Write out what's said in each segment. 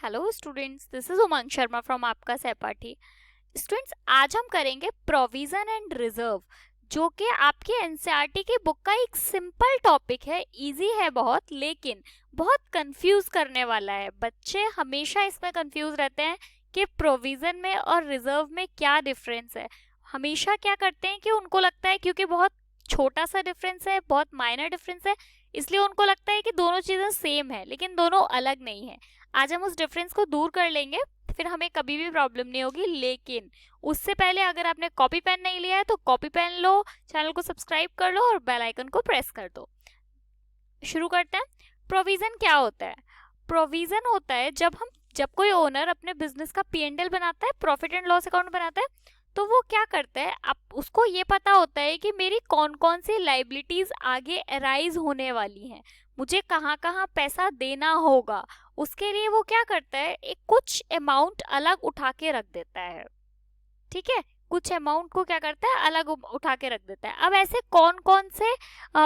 Hello students, this is Umang Sharma from आपका सहपाठी। Students, आज हम करेंगे प्रोविजन एंड रिजर्व, जो कि आपके एनसीईआरटी की बुक का एक सिंपल टॉपिक है। इजी है बहुत, लेकिन बहुत कंफ्यूज करने वाला है। बच्चे हमेशा इसमें कंफ्यूज रहते हैं कि प्रोविजन में और रिजर्व में क्या डिफरेंस है। हमेशा क्या करते हैं कि उनको लगता है क्योंकि बहुत छोटा सा डिफरेंस है, बहुत माइनर डिफरेंस है, इसलिए उनको लगता है कि दोनों चीजें सेम है, लेकिन दोनों अलग नहीं है। आज हम उस डिफरेंस को दूर कर लेंगे, फिर हमें कभी भी प्रॉब्लम नहीं होगी। लेकिन उससे पहले अगर आपने कॉपी पेन नहीं लिया है तो कॉपी पेन लो, चैनल को सब्सक्राइब कर लो और बेल आइकन को प्रेस कर दो। शुरू करते हैं। प्रोविजन क्या होता है? प्रोविजन होता है जब कोई ओनर अपने बिजनेस का P&L बनाता है, प्रॉफिट एंड लॉस अकाउंट बनाता है, तो वो क्या करता है, अब उसको ये पता होता है कि मेरी कौन कौन सी लाइबिलिटीज आगे अराइज होने वाली हैं, मुझे कहाँ कहाँ पैसा देना होगा। उसके लिए वो क्या करता है, एक कुछ अमाउंट अलग उठा के रख देता है। ठीक है, कुछ अमाउंट को क्या करता है, अलग उठा के रख देता है। अब ऐसे कौन कौन से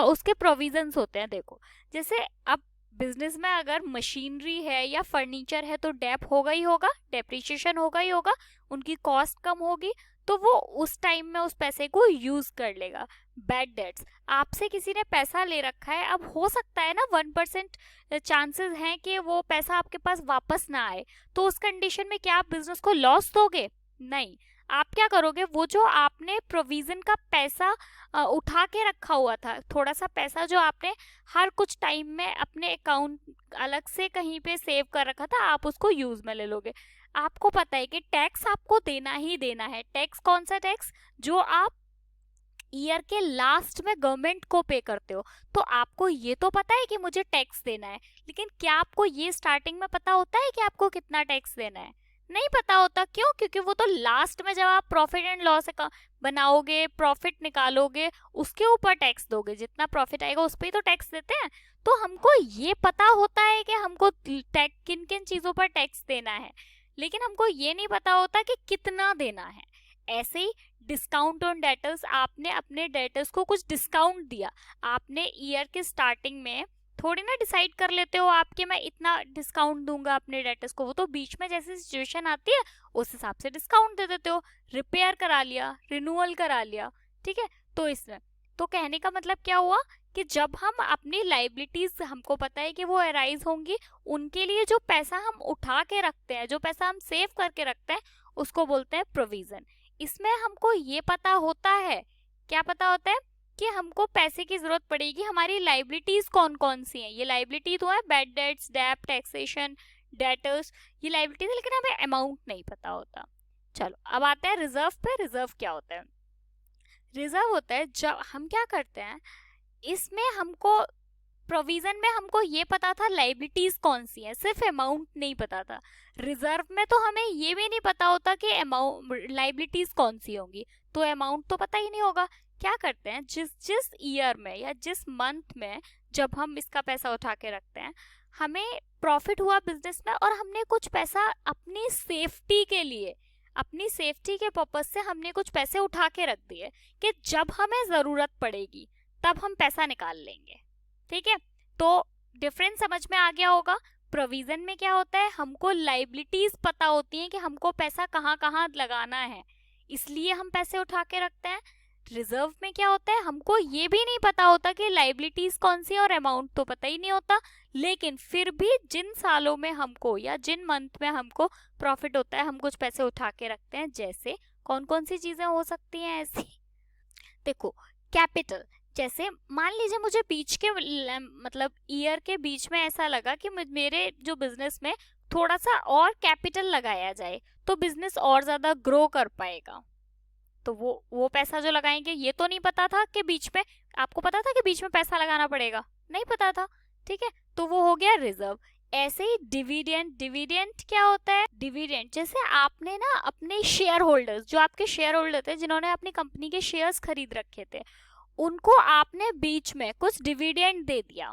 उसके प्रोविजंस होते हैं, देखो। जैसे अब बिजनेस में अगर मशीनरी है या फर्नीचर है तो डेप होगा ही होगा, डेप्रिसिएशन होगा ही होगा, उनकी कॉस्ट कम होगी, तो वो उस टाइम में उस पैसे को यूज कर लेगा। बैड डेट्स, आपसे किसी ने पैसा ले रखा है, अब हो सकता है ना 1% चांसेस हैं कि वो पैसा आपके पास वापस ना आए, तो उस कंडीशन में क्या आप बिजनेस को लॉस दोगे? नहीं। आप क्या करोगे, वो जो आपने प्रोविजन का पैसा उठा के रखा हुआ था, थोड़ा सा पैसा जो आपने हर कुछ टाइम में अपने अकाउंट अलग से कहीं पे सेव कर रखा था, आप उसको यूज में ले लोगे। आपको पता है कि टैक्स आपको देना ही देना है। टैक्स कौन सा टैक्स? जो आप ईयर के लास्ट में गवर्नमेंट को पे करते हो। तो आपको ये तो पता है कि मुझे टैक्स देना है, लेकिन क्या आपको ये स्टार्टिंग में पता होता है कि आपको कितना टैक्स देना है? नहीं पता होता। क्यों? क्योंकि वो तो लास्ट में जब आप प्रॉफिट एंड लॉस बनाओगे, प्रॉफिट निकालोगे, उसके ऊपर टैक्स दोगे, जितना प्रॉफिट आएगा उस पर ही तो टैक्स देते हैं। तो हमको ये पता होता है कि हमको किन किन चीजों पर टैक्स देना है, लेकिन हमको ये नहीं पता होता कि कितना देना है। ऐसे ही डिस्काउंट ऑन डेटर्स, आपने अपने डेटर्स को कुछ डिस्काउंट दिया, आपने ईयर के स्टार्टिंग में थोड़ी ना डिसाइड कर लेते हो आपके मैं इतना डिस्काउंट दूंगा अपने डेटर्स को, वो तो बीच में जैसे सिचुएशन आती है उस हिसाब से डिस्काउंट दे देते हो। रिपेयर करा लिया, रिन्यूअल करा लिया, ठीक है। तो इसमें तो कहने का मतलब क्या हुआ कि जब हम अपनी लाइबिलिटीज, हमको पता है कि वो अराइज होंगी, उनके लिए जो पैसा हम उठा के रखते हैं, जो पैसा हम सेव करके रखते हैं, उसको बोलते हैं प्रोविजन। इसमें हमको ये पता होता है, क्या पता होता है, कि हमको पैसे की जरूरत पड़ेगी, हमारी लाइबिलिटीज कौन कौन सी हैं। ये लाइबिलिटी तो है बैड डेट्स, डेप्ट, टैक्सेशन, डेटर्स, ये लाइबिलिटीज है, लेकिन हमें अमाउंट नहीं पता होता। चलो अब आते हैं रिजर्व पे। रिजर्व क्या होता है? रिजर्व होता है जब हम क्या करते हैं, इसमें हमको प्रोविजन में हमको ये पता था लाइबिलिटीज कौन सी है, सिर्फ अमाउंट नहीं पता था। रिजर्व में तो हमें ये भी नहीं पता होता कि अमाउंट लाइबिलिटीज कौन सी होंगी, तो अमाउंट तो पता ही नहीं होगा। क्या करते हैं, जिस जिस ईयर में या जिस मंथ में जब हम इसका पैसा उठा के रखते हैं, हमें प्रॉफिट हुआ बिजनेस में और हमने कुछ पैसा अपनी सेफ्टी के लिए, अपनी सेफ्टी के पर्पज से हमने कुछ पैसे उठा के रख दिए कि जब हमें जरूरत पड़ेगी तब हम पैसा निकाल लेंगे। ठीक है, तो डिफरेंस समझ में आ गया होगा। प्रोविजन में क्या होता है, हमको लाइबिलिटीज पता होती हैं कि हमको पैसा कहाँ कहाँ लगाना है, इसलिए हम पैसे उठा के रखते हैं। रिजर्व में क्या होता है, हमको ये भी नहीं पता होता कि लाइबिलिटीज कौन सी और अमाउंट तो पता ही नहीं होता, लेकिन फिर भी जिन सालों में हमको या जिन मंथ में हमको प्रॉफिट होता है, हम कुछ पैसे उठा के रखते हैं। जैसे कौन कौन सी चीजें हो सकती हैं ऐसी, देखो। कैपिटल, जैसे मान लीजिए मुझे बीच के मतलब ईयर के बीच में ऐसा लगा कि मेरे जो बिजनेस में थोड़ा सा और कैपिटल लगाया जाए तो बिजनेस और ज्यादा ग्रो कर पाएगा, तो वो पैसा जो लगाएंगे, ये तो नहीं पता था कि बीच में, आपको पता था कि बीच में पैसा लगाना पड़ेगा? नहीं पता था। ठीक है, तो वो हो गया रिजर्व। ऐसे ही डिविडेंड। डिविडेंड क्या होता है? डिविडेंड जैसे आपने ना अपने शेयर होल्डर्स, जो आपके शेयर होल्डर थे, जिन्होंने अपनी कंपनी के शेयर्स खरीद रखे थे, उनको आपने बीच में कुछ डिविडेंड दे दिया,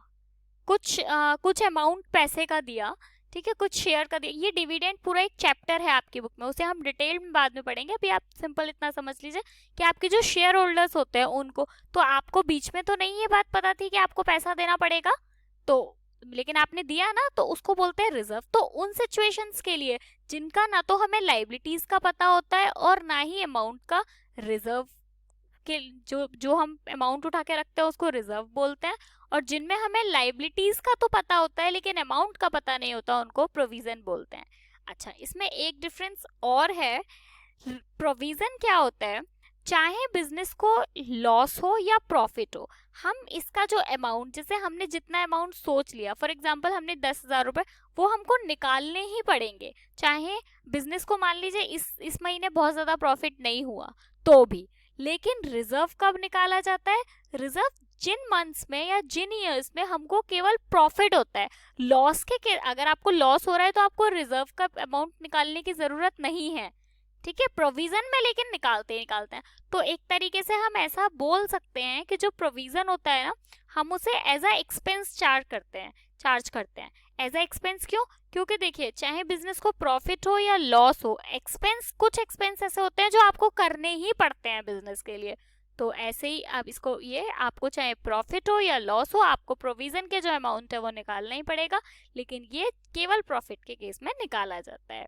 कुछ अमाउंट पैसे का दिया, ठीक है, कुछ शेयर का दिया। ये डिविडेंड पूरा एक चैप्टर है आपकी बुक में, उसे हम डिटेल में बाद में पढ़ेंगे। अभी आप सिंपल इतना समझ लीजिए कि आपके जो शेयर होल्डर्स होते हैं उनको, तो आपको बीच में तो नहीं ये बात पता थी कि आपको पैसा देना पड़ेगा, तो लेकिन आपने दिया ना, तो उसको बोलते हैं रिजर्व। तो उन सिचुएशंस के लिए जिनका ना तो हमें लाइबिलिटीज का पता होता है और ना ही अमाउंट का, रिजर्व के जो जो हम अमाउंट उठा के रखते हैं उसको रिजर्व बोलते हैं। और जिनमें हमें लाइबिलिटीज का तो पता होता है लेकिन अमाउंट का पता नहीं होता, उनको प्रोविजन बोलते हैं। अच्छा, इसमें एक डिफरेंस और है। प्रोविजन क्या होता है, चाहे बिजनेस को लॉस हो या प्रॉफिट हो, हम इसका जो अमाउंट, जैसे हमने जितना अमाउंट सोच लिया, फॉर एग्जांपल हमने 10,000 रुपए, वो हमको निकालने ही पड़ेंगे। चाहे बिजनेस को मान लीजिए इस महीने बहुत ज्यादा प्रॉफिट नहीं हुआ तो भी। लेकिन रिजर्व कब निकाला जाता है, रिजर्व जिन मंथ्स में या जिन ईयर्स में हमको केवल प्रॉफिट होता है, लॉस के अगर आपको लॉस हो रहा है तो आपको रिजर्व का अमाउंट निकालने की जरूरत नहीं है। ठीक है, प्रोविजन में लेकिन निकालते हैं। तो एक तरीके से हम ऐसा बोल सकते हैं कि जो प्रोविजन होता है ना, हम उसे एज अ एक्सपेंस चार्ज करते हैं। एज अ एक्सपेंस क्यों? क्योंकि देखिए, चाहे बिजनेस को प्रॉफिट हो या लॉस हो, कुछ एक्सपेंस ऐसे होते हैं जो आपको करने ही पड़ते हैं बिजनेस के लिए। तो ऐसे ही आप इसको, ये आपको चाहे प्रॉफिट हो या लॉस हो, आपको प्रोविजन के जो अमाउंट है वो निकालना ही पड़ेगा। लेकिन ये केवल प्रॉफिट के केस में निकाला जाता है।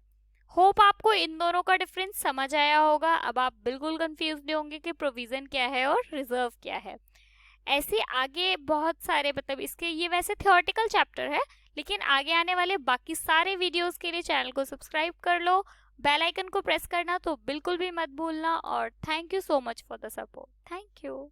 होप आपको इन दोनों का डिफरेंस समझ आया होगा। अब आप बिल्कुल कंफ्यूज नहीं होंगे कि प्रोविजन क्या है और रिजर्व क्या है। ऐसे आगे बहुत सारे, मतलब इसके, ये वैसे थ्योरेटिकल चैप्टर है, लेकिन आगे आने वाले बाकी सारे वीडियोस के लिए चैनल को सब्सक्राइब कर लो। बेल आइकन को प्रेस करना तो बिल्कुल भी मत भूलना। और thank you so much for the support. Thank you.